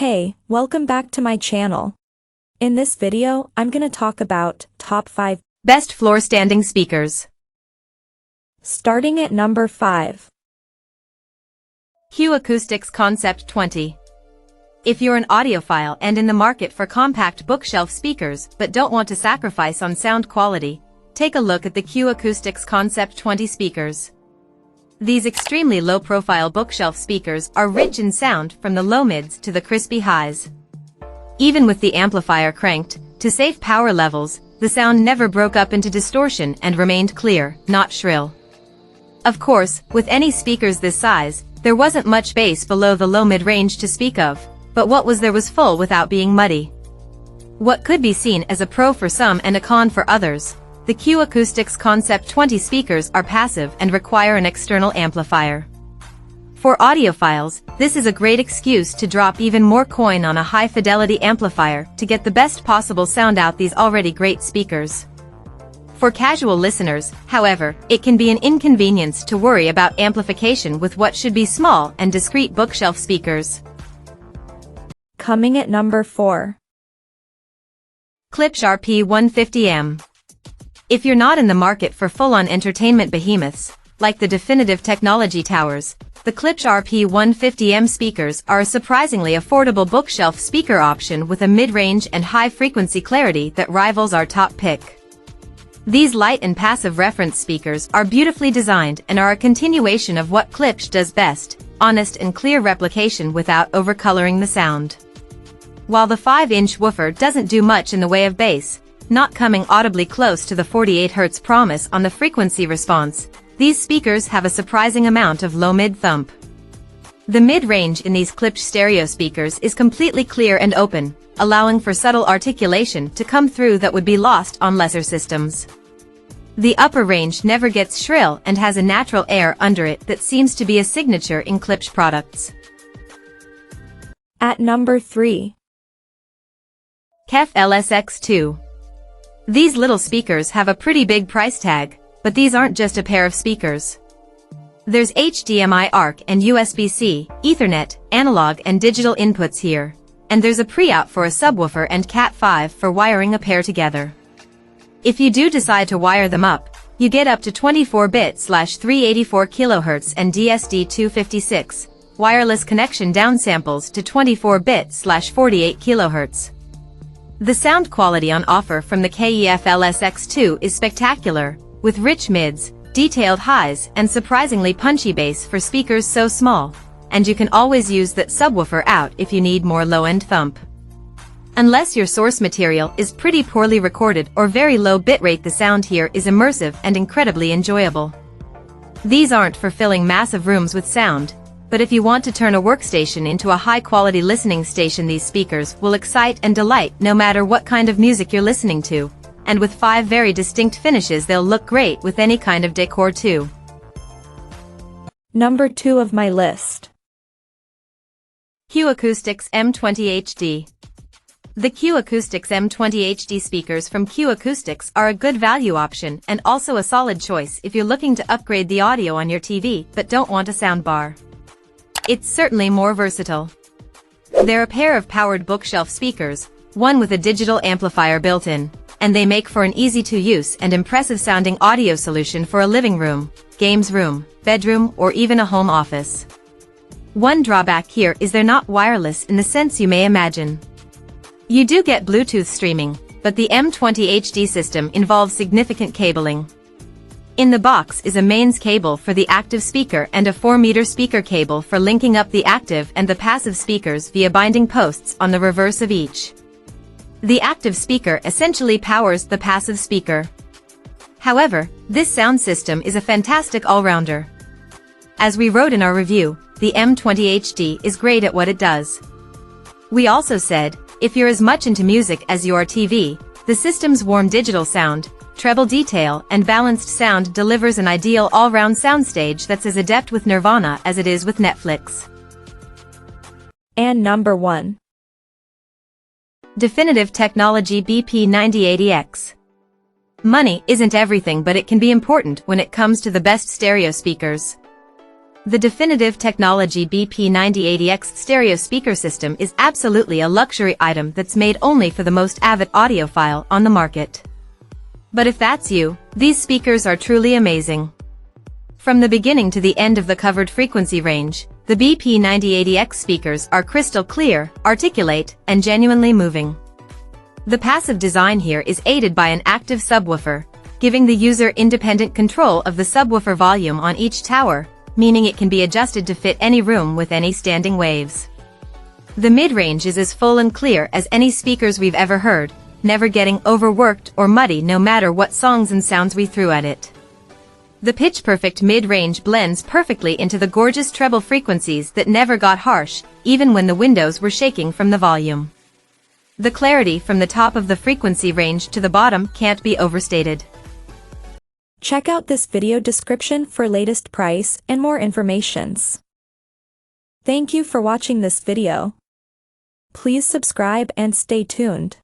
Hey, welcome back to my channel. In this video, I'm gonna talk about top 5 best floor standing speakers. Starting at number 5. Acoustics Concept 20. If you're an audiophile and in the market for compact bookshelf speakers but don't want to sacrifice on sound quality, take a look at the Acoustics Concept 20 speakers. These extremely low-profile bookshelf speakers are rich in sound from the low mids to the crispy highs. Even with the amplifier cranked to safe power levels, the sound never broke up into distortion and remained clear, not shrill. Of course, with any speakers this size, there wasn't much bass below the low mid-range to speak of, but what was there was full without being muddy. What could be seen as a pro for some and a con for others, the Acoustics Concept 20 speakers are passive and require an external amplifier. For audiophiles, this is a great excuse to drop even more coin on a high-fidelity amplifier to get the best possible sound out these already great speakers. For casual listeners, however, it can be an inconvenience to worry about amplification with what should be small and discreet bookshelf speakers. Coming at number 4. Klipsch RP150M. If you're not in the market for full-on entertainment behemoths, like the definitive technology towers, the Klipsch RP150M speakers are a surprisingly affordable bookshelf speaker option with a mid-range and high-frequency clarity that rivals our top pick. These light and passive reference speakers are beautifully designed and are a continuation of what Klipsch does best, honest and clear replication without overcoloring the sound. While the 5-inch woofer doesn't do much in the way of bass, not coming audibly close to the 48 Hz promise on the frequency response, these speakers have a surprising amount of low-mid thump. The mid-range in these Klipsch stereo speakers is completely clear and open, allowing for subtle articulation to come through that would be lost on lesser systems. The upper range never gets shrill and has a natural air under it that seems to be a signature in Klipsch products. At number 3. KEF LSX2. These little speakers have a pretty big price tag, but these aren't just a pair of speakers. There's HDMI ARC and USB-C, Ethernet, analog and digital inputs here, and there's a pre-out for a subwoofer and Cat5 for wiring a pair together. If you do decide to wire them up, you get up to 24-bit/384 kHz and DSD256, wireless connection downsamples to 24-bit/48 kHz. The sound quality on offer from the KEF LSX2 is spectacular, with rich mids, detailed highs and surprisingly punchy bass for speakers so small, and you can always use that subwoofer out if you need more low-end thump. Unless your source material is pretty poorly recorded or very low bitrate, the sound here is immersive and incredibly enjoyable. These aren't for filling massive rooms with sound, but if you want to turn a workstation into a high-quality listening station, these speakers will excite and delight no matter what kind of music you're listening to, and with 5 very distinct finishes they'll look great with any kind of decor too. Number 2 of my list. Acoustics M20 HD. The Acoustics M20 HD speakers from Acoustics are a good value option and also a solid choice if you're looking to upgrade the audio on your TV but don't want a soundbar. It's certainly more versatile. They're a pair of powered bookshelf speakers, one with a digital amplifier built in, and they make for an easy-to-use and impressive-sounding audio solution for a living room, games room, bedroom, or even a home office. One drawback here is they're not wireless in the sense you may imagine. You do get Bluetooth streaming, but the M20 HD system involves significant cabling. In the box is a mains cable for the active speaker and a 4-meter speaker cable for linking up the active and the passive speakers via binding posts on the reverse of each. The active speaker essentially powers the passive speaker. However, this sound system is a fantastic all-rounder. As we wrote in our review, the M20 HD is great at what it does. We also said, if you're as much into music as you are TV, the system's warm digital sound, treble detail and balanced sound delivers an ideal all-round soundstage that's as adept with Nirvana as it is with Netflix. And number 1. Definitive Technology BP9080X. Money isn't everything, but it can be important when it comes to the best stereo speakers. The definitive technology BP9080X stereo speaker system is absolutely a luxury item that's made only for the most avid audiophile on the market. But if that's you, these speakers are truly amazing. From the beginning to the end of the covered frequency range, the BP9080X speakers are crystal clear, articulate, and genuinely moving. The passive design here is aided by an active subwoofer, giving the user independent control of the subwoofer volume on each tower, meaning it can be adjusted to fit any room with any standing waves. The mid-range is as full and clear as any speakers we've ever heard, never getting overworked or muddy no matter what songs and sounds we threw at it. The pitch-perfect mid-range blends perfectly into the gorgeous treble frequencies that never got harsh, even when the windows were shaking from the volume. The clarity from the top of the frequency range to the bottom can't be overstated. Check out this video description for latest price and more informations. Thank you for watching this video. Please subscribe and stay tuned.